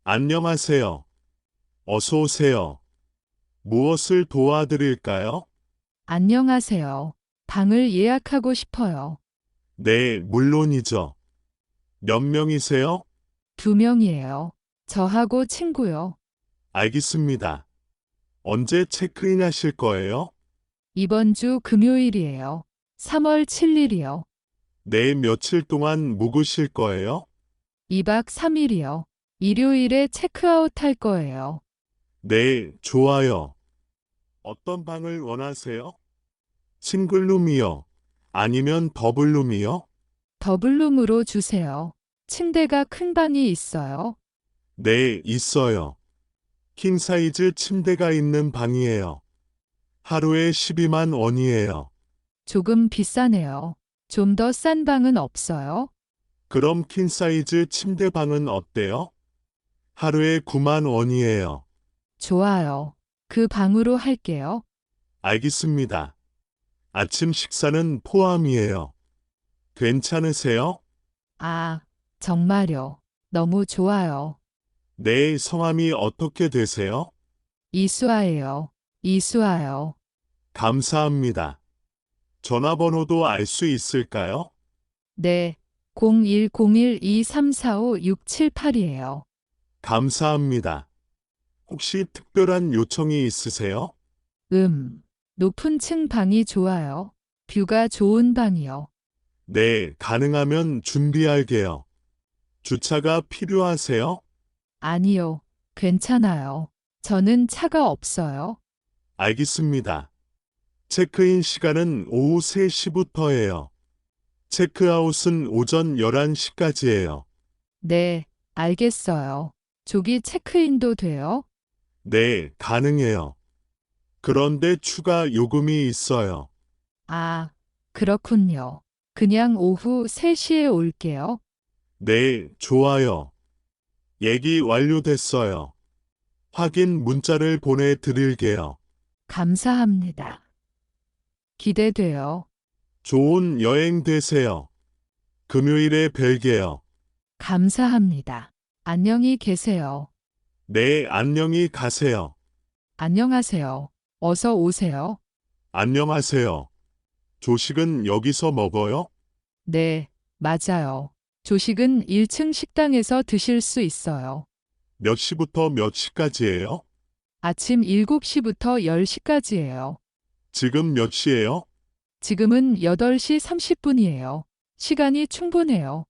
안녕하세요. 어서 오세요. 무엇을 도와드릴까요? 안녕하세요. 방을 예약하고 싶어요. 네, 물론이죠. 몇 명이세요? 2명이에요. 저하고 친구요. 알겠습니다. 언제 체크인 하실 거예요? 이번 주 금요일이에요. 3월 7일이요. 네, 며칠 동안 묵으실 거예요? 2박 3일이요. 일요일에 체크아웃 할 거예요. 네, 좋아요. 어떤 방을 원하세요? 싱글룸이요? 아니면 더블룸이요? 더블룸으로 주세요. 침대가 큰 방이 있어요. 네, 있어요. 킹사이즈 침대가 있는 방이에요. 하루에 12만 원이에요. 조금 비싸네요. 좀 더 싼 방은 없어요? 그럼 킹사이즈 침대방은 어때요? 하루에 9만 원이에요. 좋아요. 그 방으로 할게요. 알겠습니다. 아침 식사는 포함이에요. 괜찮으세요? 아, 정말요. 너무 좋아요. 네, 성함이 어떻게 되세요? 이수아예요. 이수아요. 감사합니다. 전화번호도 알 수 있을까요? 네. 0101-2345-678이에요. 감사합니다. 혹시 특별한 요청이 있으세요? 높은 층 방이 좋아요. 뷰가 좋은 방이요. 네, 가능하면 준비할게요. 주차가 필요하세요? 아니요. 괜찮아요. 저는 차가 없어요. 알겠습니다. 체크인 시간은 오후 3시부터예요. 체크아웃은 오전 11시까지예요. 네, 알겠어요. 조기 체크인도 돼요? 네, 가능해요. 그런데 추가 요금이 있어요. 아, 그렇군요. 그냥 오후 3시에 올게요. 네, 좋아요. 얘기 완료됐어요. 확인 문자를 보내드릴게요. 감사합니다. 기대돼요. 좋은 여행 되세요. 금요일에 뵐게요. 감사합니다. 안녕히 계세요. 네, 안녕히 가세요. 안녕하세요. 어서 오세요. 안녕하세요. 조식은 여기서 먹어요? 네, 맞아요. 조식은 1층 식당에서 드실 수 있어요. 몇 시부터 몇 시까지예요? 아침 7시부터 10시까지예요. 지금 몇 시예요? 지금은 8시 30분이에요. 시간이 충분해요.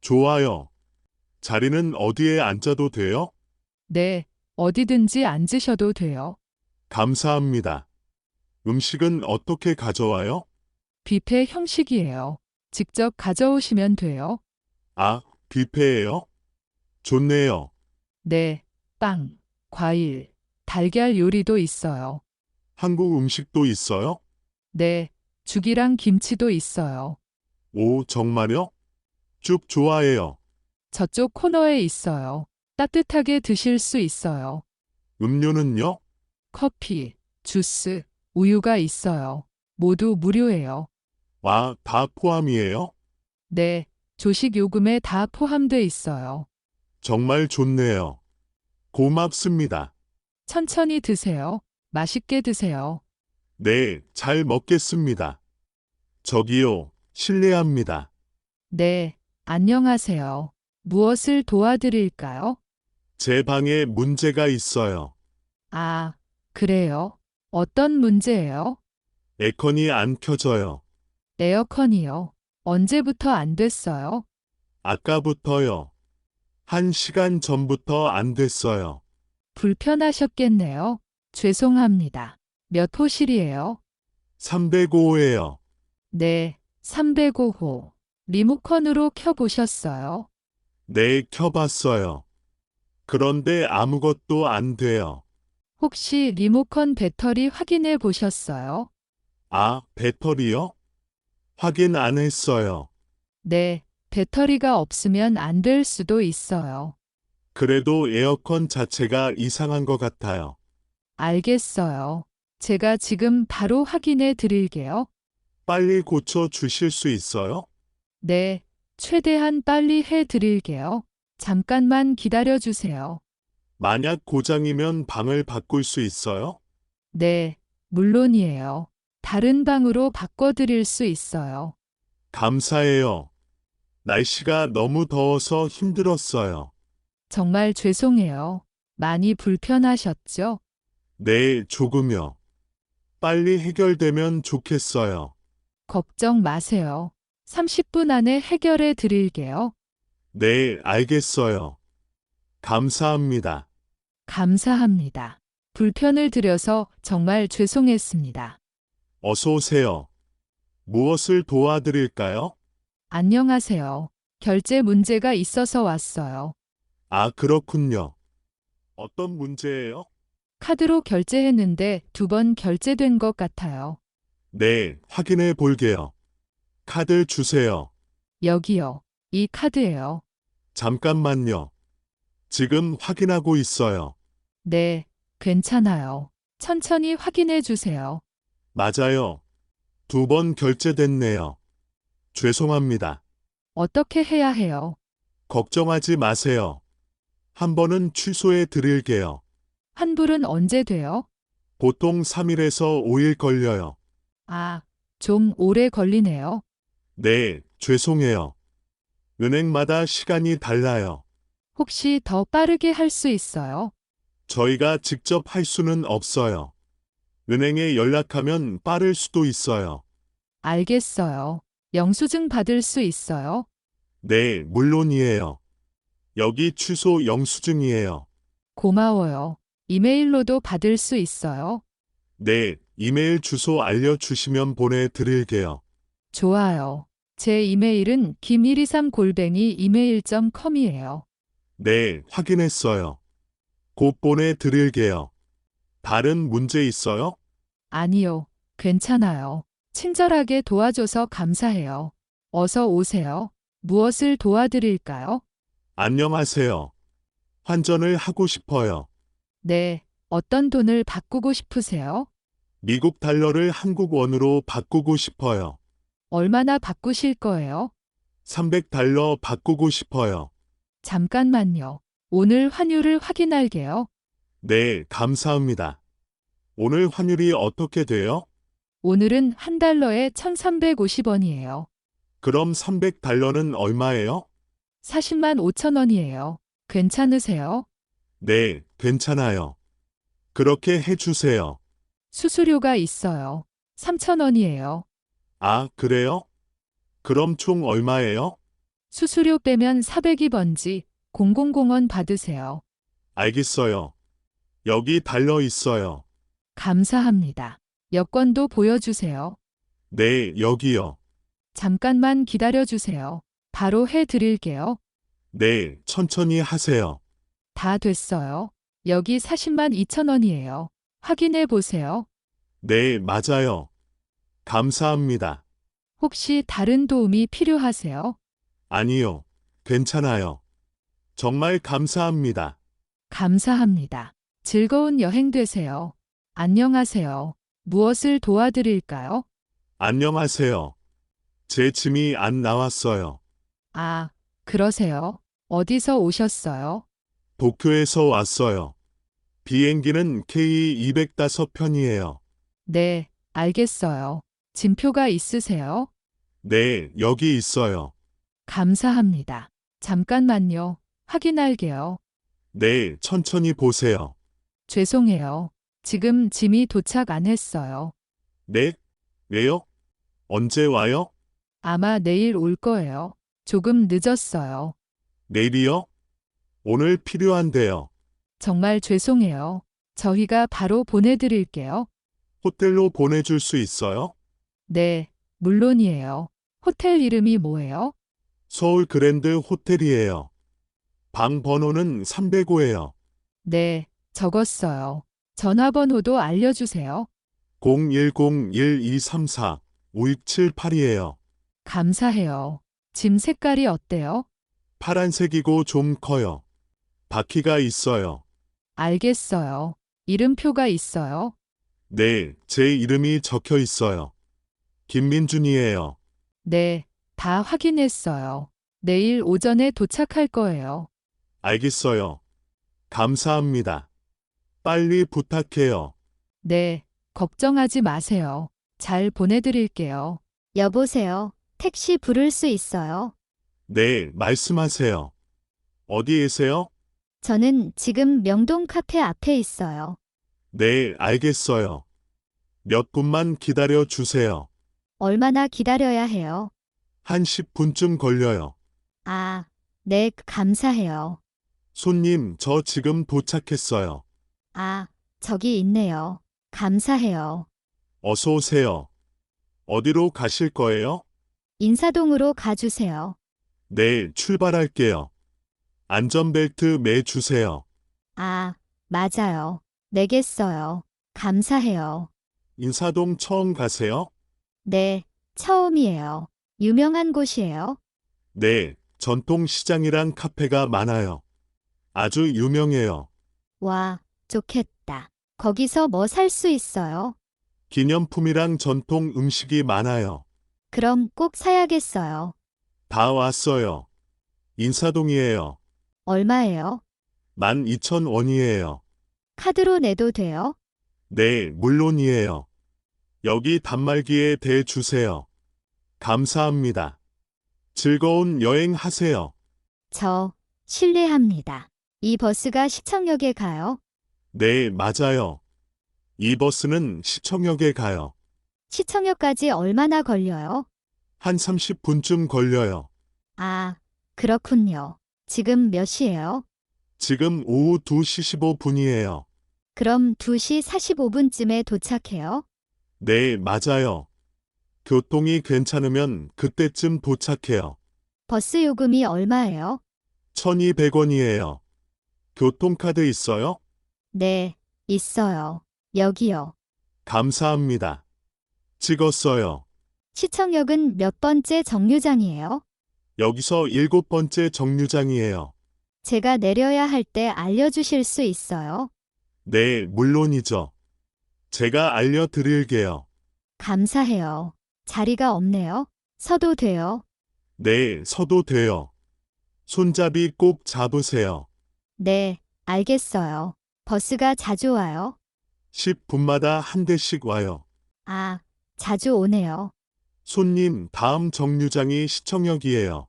좋아요. 자리는 어디에 앉아도 돼요? 네, 어디든지 앉으셔도 돼요. 감사합니다. 음식은 어떻게 가져와요? 뷔페 형식이에요. 직접 가져오시면 돼요. 아, 뷔페예요? 좋네요. 네, 빵, 과일, 달걀 요리도 있어요. 한국 음식도 있어요? 네, 죽이랑 김치도 있어요. 오, 정말요? 쭉 좋아해요. 저쪽 코너에 있어요. 따뜻하게 드실 수 있어요. 음료는요? 커피, 주스, 우유가 있어요. 모두 무료예요. 와, 다 포함이에요? 네, 조식 요금에 다 포함돼 있어요. 정말 좋네요. 고맙습니다. 천천히 드세요. 맛있게 드세요. 네, 잘 먹겠습니다. 저기요, 실례합니다. 네, 안녕하세요. 무엇을 도와드릴까요? 제 방에 문제가 있어요. 아, 그래요? 어떤 문제예요? 에어컨이 안 켜져요. 에어컨이요. 언제부터 안 됐어요? 아까부터요. 1시간 전부터 안 됐어요. 불편하셨겠네요. 죄송합니다. 몇 호실이에요? 305예요. 네, 305호. 리모컨으로 켜보셨어요? 네, 켜봤어요. 그런데 아무것도 안 돼요. 혹시 리모컨 배터리 확인해 보셨어요? 아, 배터리요? 확인 안 했어요. 네, 배터리가 없으면 안 될 수도 있어요. 그래도 에어컨 자체가 이상한 것 같아요. 알겠어요. 제가 지금 바로 확인해 드릴게요. 빨리 고쳐 주실 수 있어요? 네, 최대한 빨리 해 드릴게요. 잠깐만 기다려 주세요. 만약 고장이면 방을 바꿀 수 있어요? 네, 물론이에요. 다른 방으로 바꿔드릴 수 있어요. 감사해요. 날씨가 너무 더워서 힘들었어요. 정말 죄송해요. 많이 불편하셨죠? 네, 조금요. 빨리 해결되면 좋겠어요. 걱정 마세요. 30분 안에 해결해 드릴게요. 네, 알겠어요. 감사합니다. 감사합니다. 불편을 드려서 정말 죄송했습니다. 어서 오세요. 무엇을 도와드릴까요? 안녕하세요. 결제 문제가 있어서 왔어요. 아, 그렇군요. 어떤 문제예요? 카드로 결제했는데 2번 결제된 것 같아요. 네, 확인해 볼게요. 카드 주세요. 여기요. 이 카드예요. 잠깐만요. 지금 확인하고 있어요. 네, 괜찮아요. 천천히 확인해 주세요. 맞아요. 2번 결제됐네요. 죄송합니다. 어떻게 해야 해요? 걱정하지 마세요. 한 번은 취소해 드릴게요. 환불은 언제 돼요? 보통 3일에서 5일 걸려요. 아, 좀 오래 걸리네요. 네, 죄송해요. 은행마다 시간이 달라요. 혹시 더 빠르게 할 수 있어요? 저희가 직접 할 수는 없어요. 은행에 연락하면 빠를 수도 있어요. 알겠어요. 영수증 받을 수 있어요? 네, 물론이에요. 여기 취소 영수증이에요. 고마워요. 이메일로도 받을 수 있어요? 네, 이메일 주소 알려주시면 보내드릴게요. 좋아요. 제 이메일은 김123@gmail.com이에요. 네, 확인했어요. 곧 보내드릴게요. 다른 문제 있어요? 아니요. 괜찮아요. 친절하게 도와줘서 감사해요. 어서 오세요. 무엇을 도와드릴까요? 안녕하세요. 환전을 하고 싶어요. 네. 어떤 돈을 바꾸고 싶으세요? 미국 달러를 한국 원으로 바꾸고 싶어요. 얼마나 바꾸실 거예요? 300달러 바꾸고 싶어요. 잠깐만요. 오늘 환율을 확인할게요. 네, 감사합니다. 오늘 환율이 어떻게 돼요? 오늘은 한 달러에 1,350원이에요. 그럼 300달러는 얼마예요? 40만 5천 원이에요. 괜찮으세요? 네, 괜찮아요. 그렇게 해주세요. 수수료가 있어요. 3천 원이에요. 아, 그래요? 그럼 총 얼마예요? 수수료 빼면 400이 공공공원 받으세요. 알겠어요. 여기 달러 있어요. 감사합니다. 여권도 보여주세요. 네, 여기요. 잠깐만 기다려주세요. 바로 해드릴게요. 네, 천천히 하세요. 다 됐어요. 여기 40만 2천 원이에요. 확인해 보세요. 네, 맞아요. 감사합니다. 혹시 다른 도움이 필요하세요? 아니요, 괜찮아요. 정말 감사합니다. 감사합니다. 즐거운 여행 되세요. 안녕하세요. 무엇을 도와드릴까요? 안녕하세요. 제 짐이 안 나왔어요. 아, 그러세요. 어디서 오셨어요? 도쿄에서 왔어요. 비행기는 K205편이에요. 네, 알겠어요. 짐표가 있으세요? 네, 여기 있어요. 감사합니다. 잠깐만요. 확인할게요. 네, 천천히 보세요. 죄송해요. 지금 짐이 도착 안 했어요. 네? 왜요? 언제 와요? 아마 내일 올 거예요. 조금 늦었어요. 내일이요? 오늘 필요한데요. 정말 죄송해요. 저희가 바로 보내드릴게요. 호텔로 보내줄 수 있어요? 네, 물론이에요. 호텔 이름이 뭐예요? 서울 그랜드 호텔이에요. 방 번호는 305예요. 네, 적었어요. 전화번호도 알려주세요. 010-1234-5678이에요. 감사해요. 짐 색깔이 어때요? 파란색이고 좀 커요. 바퀴가 있어요. 알겠어요. 이름표가 있어요. 네, 제 이름이 적혀 있어요. 김민준이에요. 네, 다 확인했어요. 내일 오전에 도착할 거예요. 알겠어요. 감사합니다. 빨리 부탁해요. 네, 걱정하지 마세요. 잘 보내드릴게요. 여보세요. 택시 부를 수 있어요? 네, 말씀하세요. 어디 계세요? 저는 지금 명동 카페 앞에 있어요. 네, 알겠어요. 몇 분만 기다려 주세요. 얼마나 기다려야 해요? 한 10분쯤 걸려요. 아, 네, 감사해요. 손님, 저 지금 도착했어요. 아, 저기 있네요. 감사해요. 어서 오세요. 어디로 가실 거예요? 인사동으로 가주세요. 네, 출발할게요. 안전벨트 매 주세요. 아, 맞아요. 내겠어요. 감사해요. 인사동 처음 가세요? 네, 처음이에요. 유명한 곳이에요? 네, 전통시장이랑 카페가 많아요. 아주 유명해요. 와, 좋겠다. 거기서 뭐 살 수 있어요? 기념품이랑 전통 음식이 많아요. 그럼 꼭 사야겠어요. 다 왔어요. 인사동이에요. 얼마예요? 12,000원이에요. 카드로 내도 돼요? 네, 물론이에요. 여기 단말기에 대 주세요. 감사합니다. 즐거운 여행 하세요. 저, 실례합니다. 이 버스가 시청역에 가요? 네, 맞아요. 이 버스는 시청역에 가요. 시청역까지 얼마나 걸려요? 한 30분쯤 걸려요. 아, 그렇군요. 지금 몇 시예요? 지금 오후 2시 15분이에요. 그럼 2시 45분쯤에 도착해요? 네, 맞아요. 교통이 괜찮으면 그때쯤 도착해요. 버스 요금이 얼마예요? 1,200원이에요. 교통카드 있어요? 네, 있어요. 여기요. 감사합니다. 찍었어요. 시청역은 몇 번째 정류장이에요? 여기서 7번째 정류장이에요. 제가 내려야 할 때 알려주실 수 있어요? 네, 물론이죠. 제가 알려드릴게요. 감사해요. 자리가 없네요. 서도 돼요? 네, 서도 돼요. 손잡이 꼭 잡으세요. 네, 알겠어요. 버스가 자주 와요? 10분마다 한 대씩 와요. 아, 자주 오네요. 손님, 다음 정류장이 시청역이에요.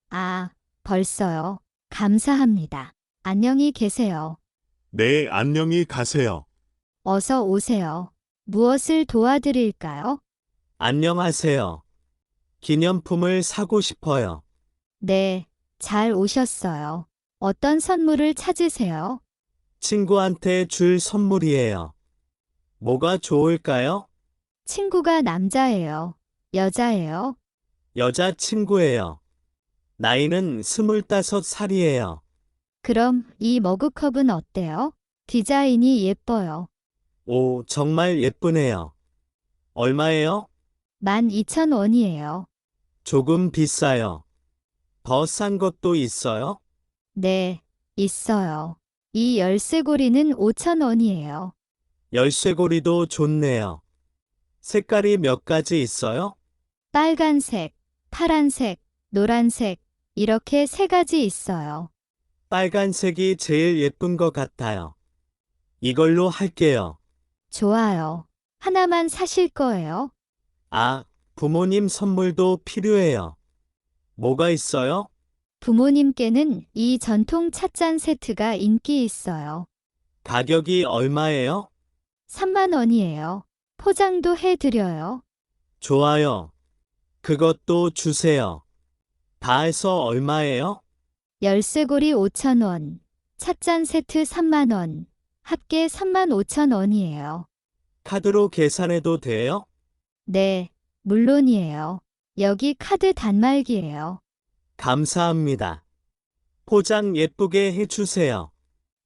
아, 벌써요. 감사합니다. 안녕히 계세요. 네, 안녕히 가세요. 어서 오세요. 무엇을 도와드릴까요? 안녕하세요. 기념품을 사고 싶어요. 네, 잘 오셨어요. 어떤 선물을 찾으세요? 친구한테 줄 선물이에요. 뭐가 좋을까요? 친구가 남자예요. 여자예요. 여자친구예요. 나이는 25살이에요. 그럼 이 머그컵은 어때요? 디자인이 예뻐요. 오, 정말 예쁘네요. 얼마예요? 12,000원이에요. 조금 비싸요. 더 싼 것도 있어요? 네, 있어요. 이 열쇠고리는 5,000원이에요. 열쇠고리도 좋네요. 색깔이 몇 가지 있어요? 빨간색, 파란색, 노란색, 이렇게 3가지 있어요. 빨간색이 제일 예쁜 것 같아요. 이걸로 할게요. 좋아요. 하나만 사실 거예요? 아, 부모님 선물도 필요해요. 뭐가 있어요? 부모님께는 이 전통 찻잔 세트가 인기 있어요. 가격이 얼마예요? 3만 원이에요. 포장도 해드려요. 좋아요. 그것도 주세요. 다 해서 얼마예요? 열쇠고리 5,000원, 찻잔 세트 3만 원, 합계 3만 5천 원이에요. 카드로 계산해도 돼요? 네, 물론이에요. 여기 카드 단말기예요. 감사합니다. 포장 예쁘게 해주세요.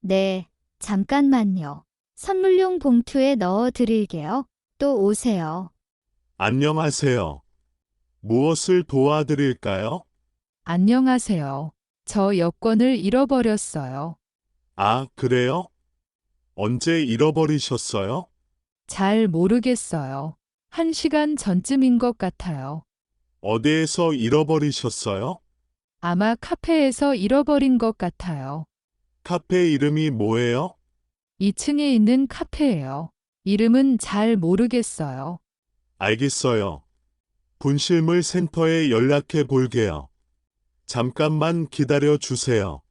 네, 잠깐만요. 선물용 봉투에 넣어 드릴게요. 또 오세요. 안녕하세요. 무엇을 도와드릴까요? 안녕하세요. 저 여권을 잃어버렸어요. 아, 그래요? 언제 잃어버리셨어요? 잘 모르겠어요. 1시간 전쯤인 것 같아요. 어디에서 잃어버리셨어요? 아마 카페에서 잃어버린 것 같아요. 카페 이름이 뭐예요? 2층에 있는 카페예요. 이름은 잘 모르겠어요. 알겠어요. 분실물 센터에 연락해 볼게요. 잠깐만 기다려 주세요.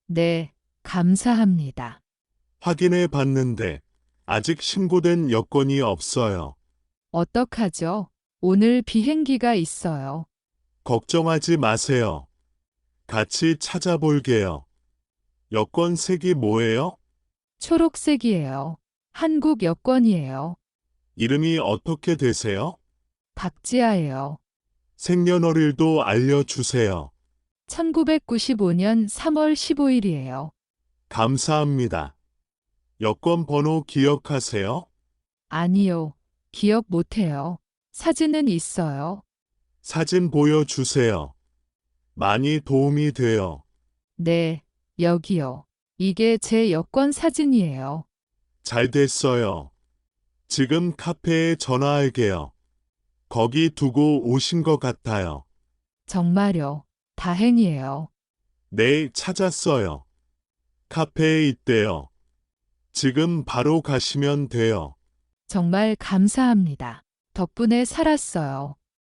네, 감사합니다. 확인해 봤는데 아직 신고된 여권이 없어요. 어떡하죠? 오늘 비행기가 있어요. 걱정하지 마세요. 같이 찾아볼게요. 여권 색이 뭐예요? 초록색이에요. 한국 여권이에요. 이름이 어떻게 되세요? 박지아예요. 생년월일도 알려주세요. 1995년 3월 15일이에요. 감사합니다. 여권 번호 기억하세요? 아니요. 기억 못해요. 사진은 있어요. 사진 보여주세요. 많이 도움이 돼요. 네, 여기요. 이게 제 여권 사진이에요. 잘 됐어요. 지금 카페에 전화할게요. 거기 두고 오신 것 같아요. 정말요. 다행이에요. 네, 찾았어요. 카페에 있대요. 지금 바로 가시면 돼요. 정말 감사합니다. 덕분에 살았어요.